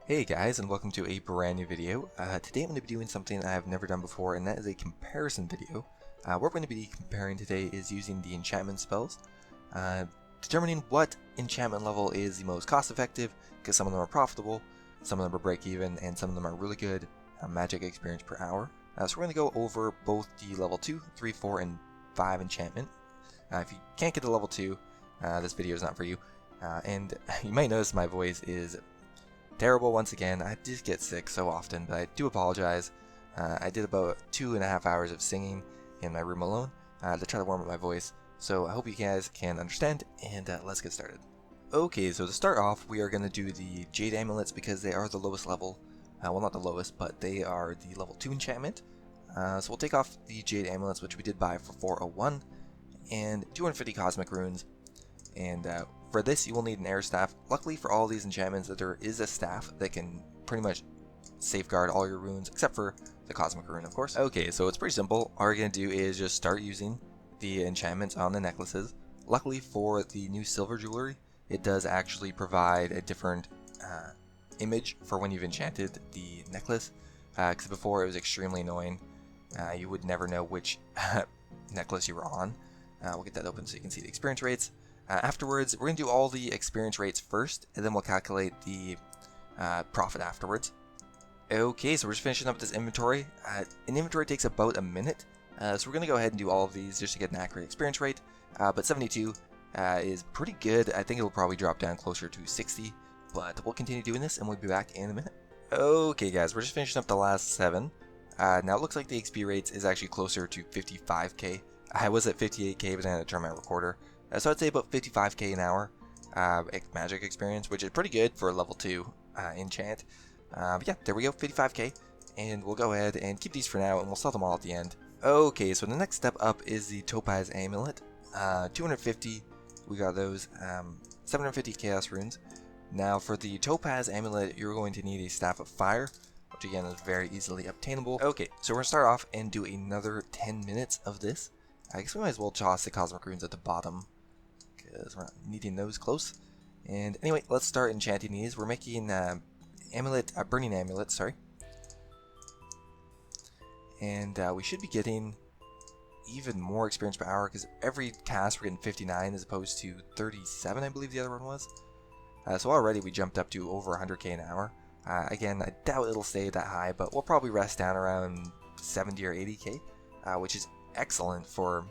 Hey guys, and welcome to a brand new video. Today I'm going to be doing something I've never done before, and that is a comparison video. What we're going to be comparing today is using the enchantment spells, determining what enchantment level is the most cost effective, because some of them are profitable, some of them are break even, and some of them are really good magic experience per hour. So we're going to go over both the level 2, 3, 4, and 5 enchantment. If you can't get to level 2, this video is not for you. And you might notice my voice is terrible once again. I just get sick so often, but I do apologize. I did about 2.5 hours of singing in my room alone to try to warm up my voice, so I hope you guys can understand, and let's get started. Okay, so to start off, we are going to do the Jade Amulets because they are the lowest level. Well, not the lowest, but they are the level 2 enchantment. So we'll take off the Jade Amulets, which we did buy for 401, and 250 Cosmic Runes, and for this, you will need an air staff. Luckily for all these enchantments, that there is a staff that can pretty much safeguard all your runes, except for the Cosmic Rune, of course. Okay, so it's pretty simple. All you're going to do is just start using the enchantments on the necklaces. Luckily for the new silver jewelry, it does actually provide a different image for when you've enchanted the necklace, because before it was extremely annoying. You would never know which necklace you were on. We'll get that open so you can see the experience rates. Afterwards, we're going to do all the experience rates first, and then we'll calculate the profit afterwards. Okay, so we're just finishing up this inventory. An inventory takes about a minute, so we're going to go ahead and do all of these just to get an accurate experience rate. But 72 is pretty good. I think it'll probably drop down closer to 60, but we'll continue doing this, and we'll be back in a minute. Okay, guys, we're just finishing up the last 7. Now it looks like the XP rates is actually closer to 55k. I was at 58k, but then I had to turn my recorder. So I'd say about 55k an hour magic experience, which is pretty good for a level 2 enchant. But yeah, there we go, 55k. And we'll go ahead and keep these for now, and we'll sell them all at the end. Okay, so the next step up is the Topaz Amulet. 250, we got those. 750 Chaos Runes. Now for the Topaz Amulet, you're going to need a Staff of Fire, which again is very easily obtainable. Okay, so we're going to start off and do another 10 minutes of this. I guess we might as well toss the Cosmic Runes at the bottom, because we're not needing those close. And anyway, let's start enchanting these. We're making burning amulet, sorry. And we should be getting even more experience per hour, because every cast we're getting 59 as opposed to 37, I believe the other one was. So already we jumped up to over 100k an hour. Again, I doubt it'll stay that high, but we'll probably rest down around 70 or 80k, which is excellent for,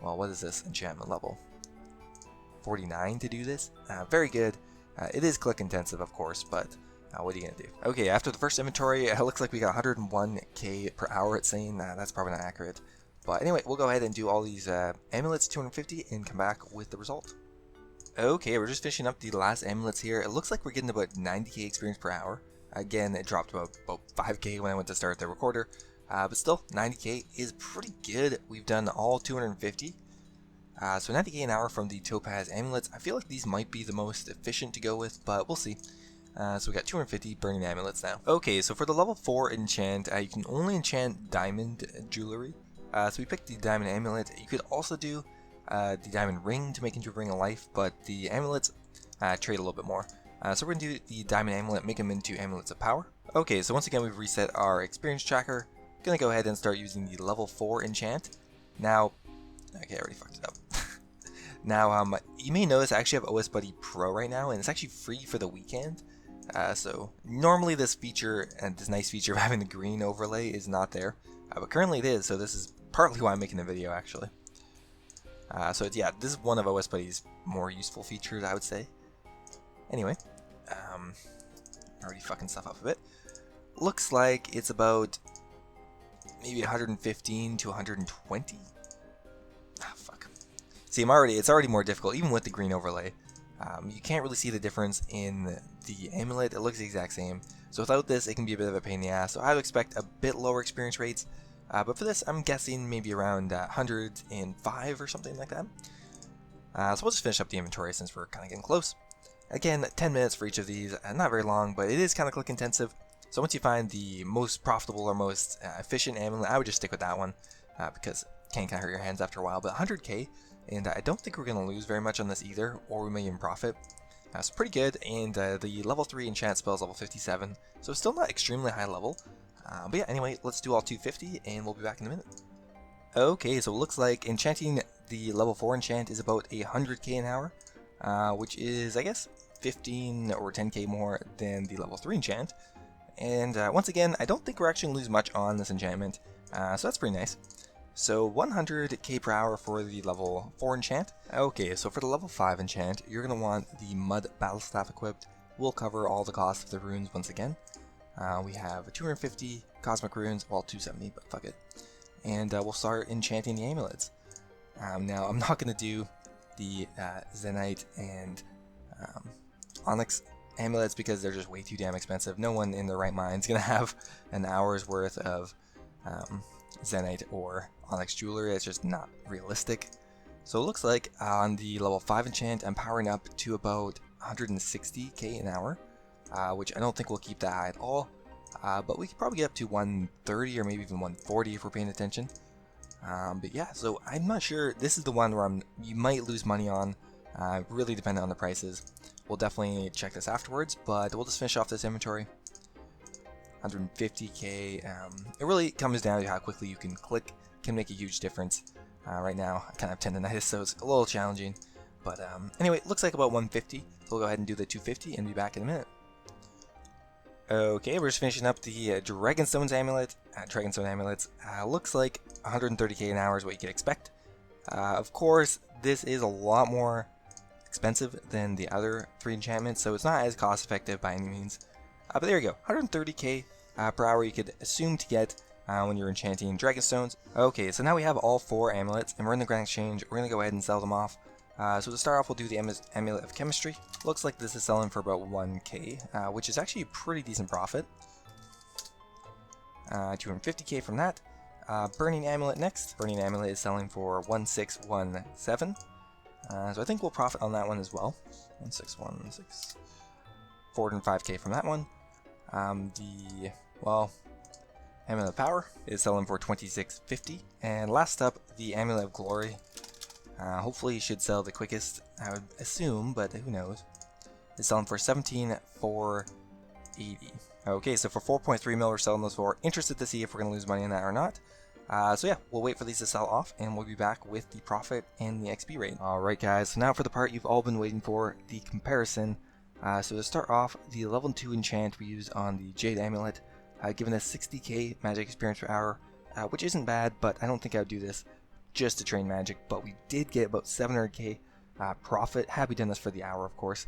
well, what is this enchantment level? 49 to do this. Very good. It is click intensive, of course, but what are you gonna do? Okay, after the first inventory, it looks like we got 101k per hour. It's saying that's probably not accurate, but anyway, we'll go ahead and do all these amulets, 250, and come back with the result. Okay, we're just finishing up the last amulets here. It looks like we're getting about 90k experience per hour. Again, it dropped about 5k when I went to start the recorder, but still 90k is pretty good. We've done all 250. So 90k an hour from the Topaz Amulets. I feel like these might be the most efficient to go with, but we'll see. So we got 250 burning amulets now. Okay, so for the level 4 enchant, you can only enchant diamond jewelry. So we picked the diamond amulet. You could also do the diamond ring to make into a ring of life, but the amulets trade a little bit more. So we're going to do the diamond amulet, make them into amulets of power. Okay, so once again we've reset our experience tracker. Gonna go ahead and start using the level 4 enchant. Now, okay, I already fucked it up. Now, you may notice I actually have OS Buddy Pro right now, and it's actually free for the weekend. So normally this feature, and this nice feature of having the green overlay, is not there, but currently it is. So this is partly why I'm making the video, actually. So yeah, this is one of OS Buddy's more useful features, I would say. Anyway, already fucking stuff up a bit. Looks like it's about maybe 115 to 120. Ah, fuck. See, it's already more difficult, even with the green overlay. You can't really see the difference in the amulet. It looks the exact same. So without this, it can be a bit of a pain in the ass. So I would expect a bit lower experience rates. But for this, I'm guessing maybe around 105 or something like that. So we'll just finish up the inventory since we're kind of getting close. Again, 10 minutes for each of these. Not very long, but it is kind of click intensive. So once you find the most profitable or most efficient amulet, I would just stick with that one, because it can kind of hurt your hands after a while. But 100k, and I don't think we're going to lose very much on this either, or we may even profit. That's pretty good, and the level 3 enchant spell is level 57, so still not extremely high level. But yeah, anyway, let's do all 250, and we'll be back in a minute. Okay, so it looks like enchanting the level 4 enchant is about 100k an hour, which is, I guess, 15 or 10k more than the level 3 enchant. And once again, I don't think we're actually going to lose much on this enchantment, so that's pretty nice. So 100k per hour for the level 4 enchant. Okay, so for the level 5 enchant, you're going to want the Mud Battle Staff equipped. We'll cover all the costs of the runes once again. We have 250 Cosmic Runes, well 270, but fuck it. And we'll start enchanting the amulets. Now, I'm not going to do the Zenite and Onyx amulets because they're just way too damn expensive. No one in their right mind is going to have an hour's worth of Zenite or Onyx jewelry. It's just not realistic. So it looks like on the level 5 enchant, I'm powering up to about 160k an hour, which I don't think we'll keep that high at all. But we could probably get up to 130 or maybe even 140 if we're paying attention. But yeah, so I'm not sure. This is the one where you might lose money on, really depending on the prices. We'll definitely check this afterwards, but we'll just finish off this inventory. 150k. It really comes down to how quickly you can click. Can make a huge difference. Right now, I kind of have tendinitis, so it's a little challenging. But anyway, it looks like about 150. So we'll go ahead and do the 250 and be back in a minute. Okay, we're just finishing up the Dragonstone's Amulet. Dragonstone Amulets. Looks like 130k an hour is what you could expect. Of course, this is a lot more expensive than the other 3 enchantments, so it's not as cost effective by any means. But there you go, 130k per hour you could assume to get when you're enchanting Dragonstones. Okay, so now we have all 4 amulets, and we're in the Grand Exchange. We're going to go ahead and sell them off. So to start off, we'll do the Amulet of Chemistry. Looks like this is selling for about 1k, which is actually a pretty decent profit. 250k from that. Burning Amulet next. Burning Amulet is selling for 1617. So I think we'll profit on that one as well. 1616. 405k from that one. Amulet of Power is selling for 2650. And last up, the Amulet of Glory. Hopefully it should sell the quickest, I would assume, but who knows. It's selling for 17,480. Okay, so for 4.3 mil we're selling those for. Interested to see if we're going to lose money on that or not. So yeah, we'll wait for these to sell off, and we'll be back with the profit and the XP rate. Alright guys, so now for the part you've all been waiting for, the comparison. So to start off, the level 2 enchant we used on the Jade Amulet, giving us 60k magic experience per hour, which isn't bad, but I don't think I would do this just to train magic. But we did get about 700k profit had we done this for the hour, of course.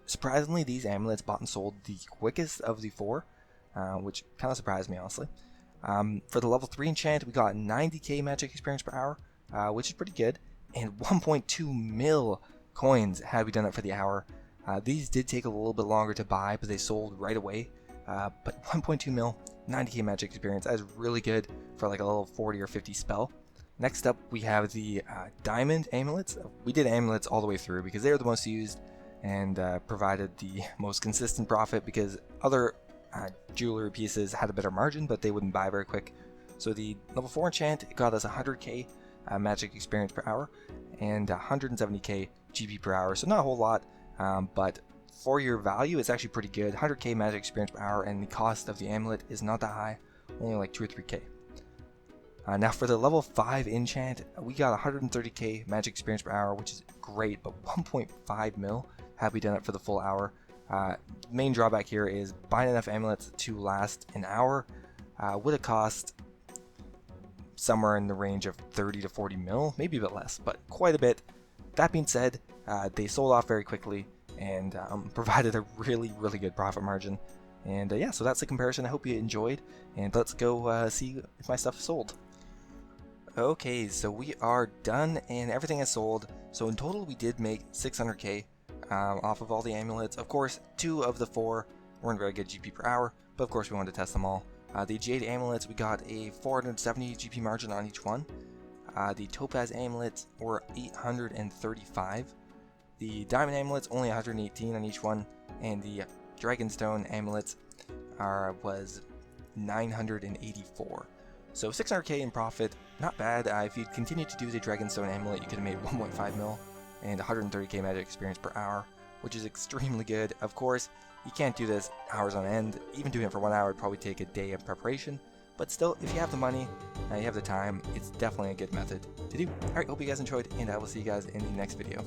Surprisingly, these amulets bought and sold the quickest of the 4, which kind of surprised me, honestly. For the level 3 enchant, we got 90k magic experience per hour, which is pretty good, and 1.2 mil coins had we done it for the hour. These did take a little bit longer to buy, but they sold right away. But 1.2 mil, 90k magic experience, that is really good for like a little 40 or 50 spell. Next up, we have the diamond amulets. We did amulets all the way through because they were the most used and provided the most consistent profit, because other jewelry pieces had a better margin, but they wouldn't buy very quick. So the level 4 enchant got us 100k magic experience per hour and 170k GP per hour, so not a whole lot, but for your value it's actually pretty good. 100k magic experience per hour, and the cost of the amulet is not that high, only like 2 or 3k. Now for the level 5 enchant, we got 130k magic experience per hour, which is great, but 1.5 mil had we done it for the full hour. Main drawback here is buying enough amulets to last an hour would have cost somewhere in the range of 30 to 40 mil, maybe a bit less, but quite a bit. That being said, they sold off very quickly and provided a really good profit margin. And yeah, so that's the comparison. I hope you enjoyed, and let's go see if my stuff is sold. Okay, so we are done and everything is sold. So in total we did make 600k off of all the amulets. Of course, 2 of the 4 weren't very good GP per hour, but of course we wanted to test them all. The Jade Amulets, we got a 470 GP margin on each one. The Topaz Amulets were 835. The Diamond Amulets only 118 on each one, and the Dragonstone Amulets was 984. So 600k in profit, not bad. If you continued to do the Dragonstone Amulet, you could have made 1.5 mil and 130k magic experience per hour. which is extremely good. Of course, you can't do this hours on end. Even doing it for 1 hour would probably take a day of preparation. But still, if you have the money, and you have the time, it's definitely a good method to do. Alright, hope you guys enjoyed, and I will see you guys in the next video.